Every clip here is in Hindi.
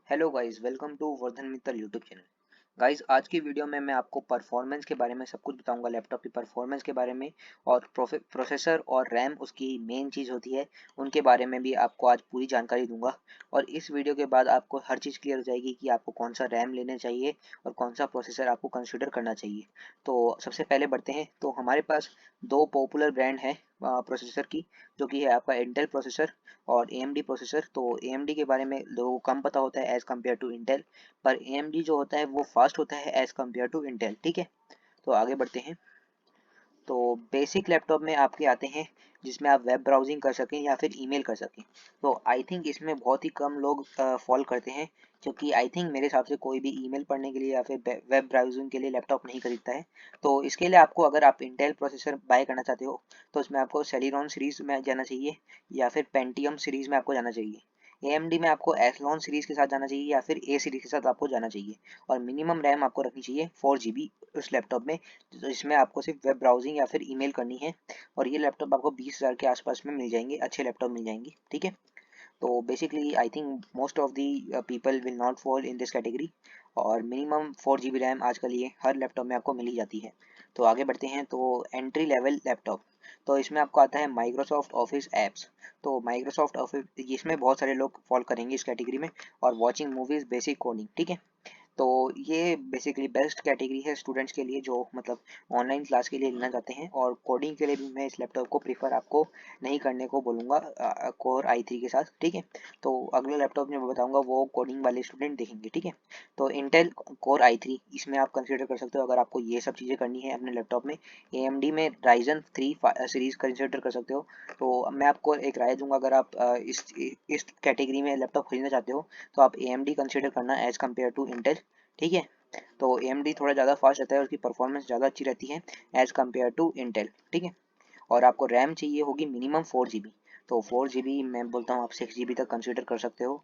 Hello guys, welcome to Vardhan Mittal YouTube channel. Guys, आज की वीडियो में मैं आपको परफॉर्मेंस के बारे में सब कुछ बताऊंगा, लैपटॉप की परफॉर्मेंस के बारे में। और प्रोसेसर और रैम उसकी मेन चीज़ होती है, उनके बारे में भी आपको आज पूरी जानकारी दूंगा। और इस वीडियो के बाद आपको हर चीज़ क्लियर हो जाएगी कि आपको कौन सा रैम लेना चाहिए और कौन सा प्रोसेसर आपको कंसिडर करना चाहिए। तो सबसे पहले बढ़ते हैं। तो हमारे पास दो पॉपुलर ब्रांड हैं प्रोसेसर की, जो कि है आपका इंटेल प्रोसेसर और AMD प्रोसेसर। तो AMD के बारे में लोगों को कम पता होता है एज़ कम्पेयर टू इंटेल, पर AMD जो होता है वो फास्ट होता है एज़ कम्पेयर टू इंटेल। ठीक है, तो आगे बढ़ते हैं। तो बेसिक लैपटॉप में आपके आते हैं जिसमें आप वेब ब्राउजिंग कर सकें या फिर ईमेल कर सकें। तो आई थिंक इसमें बहुत ही कम लोग फॉल करते हैं, क्योंकि आई थिंक मेरे हिसाब से कोई भी ईमेल पढ़ने के लिए या फिर वेब ब्राउजिंग के लिए लैपटॉप नहीं खरीदता है। तो इसके लिए आपको, अगर आप इंटेल प्रोसेसर बाय करना चाहते हो, तो इसमें आपको सेलिरॉन सीरीज़ में जाना चाहिए या फिर पेंटियम सीरीज़ में आपको जाना चाहिए। AMD में आपको एथलॉन सीरीज़ के साथ जाना चाहिए या फिर A सीरीज़ के साथ आपको जाना चाहिए। और मिनिमम रैम आपको रखनी चाहिए 4 GB उस लैपटॉप में, तो इसमें आपको सिर्फ वेब ब्राउजिंग या फिर ईमेल करनी है। और ये लैपटॉप आपको 20,000 के आसपास में मिल जाएंगे, अच्छे लैपटॉप मिल जाएंगे। ठीक है, तो basically I think most of the people will not fall in this category. और मिनिमम 4 GB रैम आजकल ये हर लैपटॉप में आपको मिल ही जाती है। तो आगे बढ़ते हैं। तो एंट्री लेवल लैपटॉप, तो इसमें आपको आता है माइक्रोसॉफ्ट ऑफिस एप्स। तो माइक्रोसॉफ्ट ऑफिस, इसमें बहुत सारे लोग फॉल करेंगे इस कैटेगरी में। और वॉचिंग मूवीज, बेसिक कोडिंग। ठीक है, तो ये बेसिकली बेस्ट कैटेगरी है स्टूडेंट्स के लिए, जो मतलब ऑनलाइन क्लास के लिए लेना चाहते हैं। और कोडिंग के लिए भी मैं इस लैपटॉप को प्रीफर आपको नहीं करने को बोलूँगा कोर i3 के साथ। ठीक है, तो अगला लैपटॉप जो मैं बताऊँगा वो कोडिंग वाले स्टूडेंट देखेंगे। ठीक है, तो इंटेल कोर i3 इसमें आप कंसिडर कर सकते हो अगर आपको ये सब चीज़ें करनी है अपने लैपटॉप में। AMD में Ryzen 3 सीरीज़ कंसिडर कर सकते हो। तो मैं आपको एक राय दूंगा, अगर आप इस कैटेगरी में लैपटॉप खरीदना चाहते हो तो आप AMD कंसिडर करना एज कम्पेयर टू इंटेल। ठीक है, तो AMD थोड़ा ज़्यादा फास्ट रहता है, उसकी परफॉर्मेंस ज़्यादा अच्छी रहती है एज़ कम्पेयर टू इंटेल। ठीक है, और आपको रैम चाहिए होगी मिनिमम 4 GB। तो 4 GB मैं बोलता हूँ आप 6 GB तक कंसिडर कर सकते हो।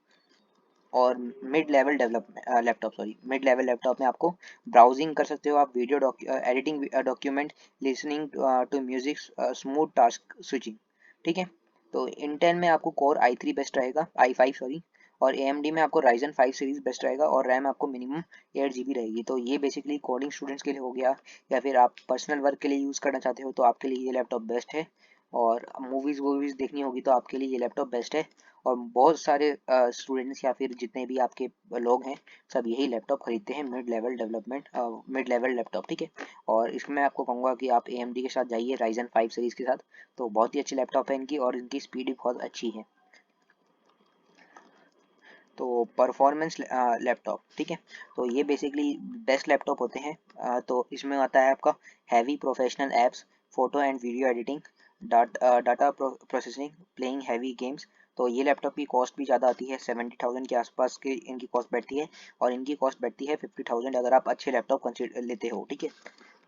और mid level develop laptop, sorry, mid level laptop में आपको ब्राउजिंग कर सकते हो आप, video editing, document, listening to music, smooth task switching. ठीक है, तो इंटेल में आपको कोर i3 बेस्ट रहेगा, i5 सॉरी। और AMD में आपको Ryzen 5 सीरीज बेस्ट रहेगा और रैम आपको मिनिमम 8 GB रहेगी। तो ये बेसिकली कोडिंग स्टूडेंट्स के लिए हो गया, या फिर आप पर्सनल वर्क के लिए यूज़ करना चाहते हो तो आपके लिए ये लैपटॉप बेस्ट है। और मूवीज़ वूवीज़ देखनी होगी तो आपके लिए ये लैपटॉप बेस्ट है। और बहुत सारे स्टूडेंट्स या फिर जितने भी आपके लोग हैं, सब यही लैपटॉप खरीदते हैं, मिड लेवल लैपटॉप। ठीक है, और इसमें आपको कहूँगा कि आप AMD के साथ जाइए, Ryzen 5 सीरीज़ के साथ। तो बहुत ही अच्छी लैपटॉप है इनकी और इनकी स्पीड भी बहुत अच्छी है। तो परफॉर्मेंस लैपटॉप, ठीक है, तो ये बेसिकली बेस्ट लैपटॉप होते हैं। तो इसमें आता है आपका heavy professional apps, photo and video editing, data processing, playing heavy games. तो ये लैपटॉप की कॉस्ट भी ज़्यादा आती है, 70,000 के आसपास की इनकी कॉस्ट बैठती है। और इनकी कॉस्ट बैठती है 50,000 अगर आप अच्छे लैपटॉप कंसिडर लेते हो। ठीक है,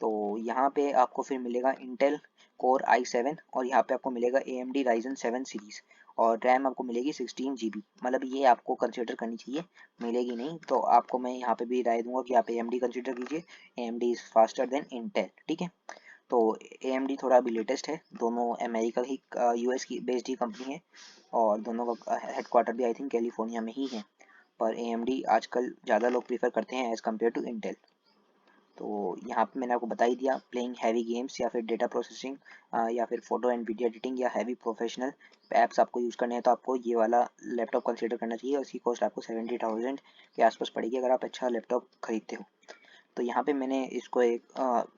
तो यहाँ पे आपको फिर मिलेगा इंटेल कोर i7 और यहाँ पे आपको मिलेगा AMD Ryzen 7 सीरीज़। और रैम आपको मिलेगी 16 GB। मतलब ये आपको कंसिडर करनी चाहिए, मिलेगी नहीं तो आपको मैं यहाँ पे भी राय दूंगा कि आप AMD कंसिडर कीजिए। AMD is faster than Intel. ठीक है, तो AMD थोड़ा अभी लेटेस्ट है, दोनों अमेरिका ही US की बेस्ड ही कंपनी है। और दोनों का हेडक्वार्टर भी आई थिंक कैलिफोर्निया में ही है। पर AMD आजकल ज़्यादा लोग प्रीफर करते हैं एज़ कम्पेयर टू इंटेल। तो यहाँ पे मैंने आपको बता ही दिया, प्लेइंग हैवी गेम्स या फिर डेटा प्रोसेसिंग या फिर फोटो एंड वीडियो एडिटिंग या हैवी प्रोफेशनल ऐप्स आपको यूज़ करने हैं तो आपको ये वाला लैपटॉप कंसिडर करना चाहिए। उसकी कॉस्ट आपको 70,000 के आसपास पड़ेगी अगर आप अच्छा लैपटॉप खरीदते हो। तो यहाँ पे मैंने इसको एक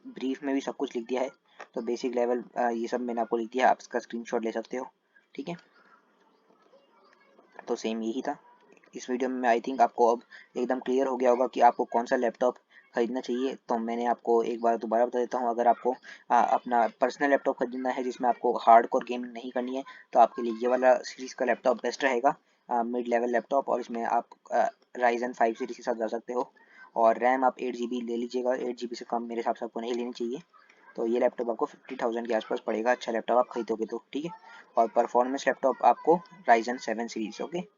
ब्रीफ में भी सब कुछ लिख दिया है। तो बेसिक लेवल ये सब मैंने आपको लिख दिया, आप इसका स्क्रीनशॉट ले सकते हो। ठीक है, तो सेम यही था इस वीडियो में। आई थिंक आपको अब एकदम क्लियर हो गया होगा कि आपको कौन सा लैपटॉप खरीदना चाहिए। तो मैंने आपको एक बार दोबारा बता देता हूँ, अगर आपको अपना पर्सनल लैपटॉप खरीदना है जिसमें आपको हार्डकोर गेमिंग नहीं करनी है तो आपके लिए ये वाला सीरीज़ का लैपटॉप बेस्ट रहेगा, मिड लेवल लैपटॉप। और इसमें आप Ryzen 5 सीरीज के साथ जा सकते हो। और रैम आप 8 GB ले लीजिएगा, 8 GB से कम मेरे हिसाब से आपको नहीं लेनी चाहिए। तो ये लैपटॉप आपको 50,000 के आसपास पड़ेगा, अच्छा लैपटॉप आप खरीदोगे तो। ठीक है, और परफॉर्मेंस लैपटॉप आपको Ryzen 7 सीरीज। ओके।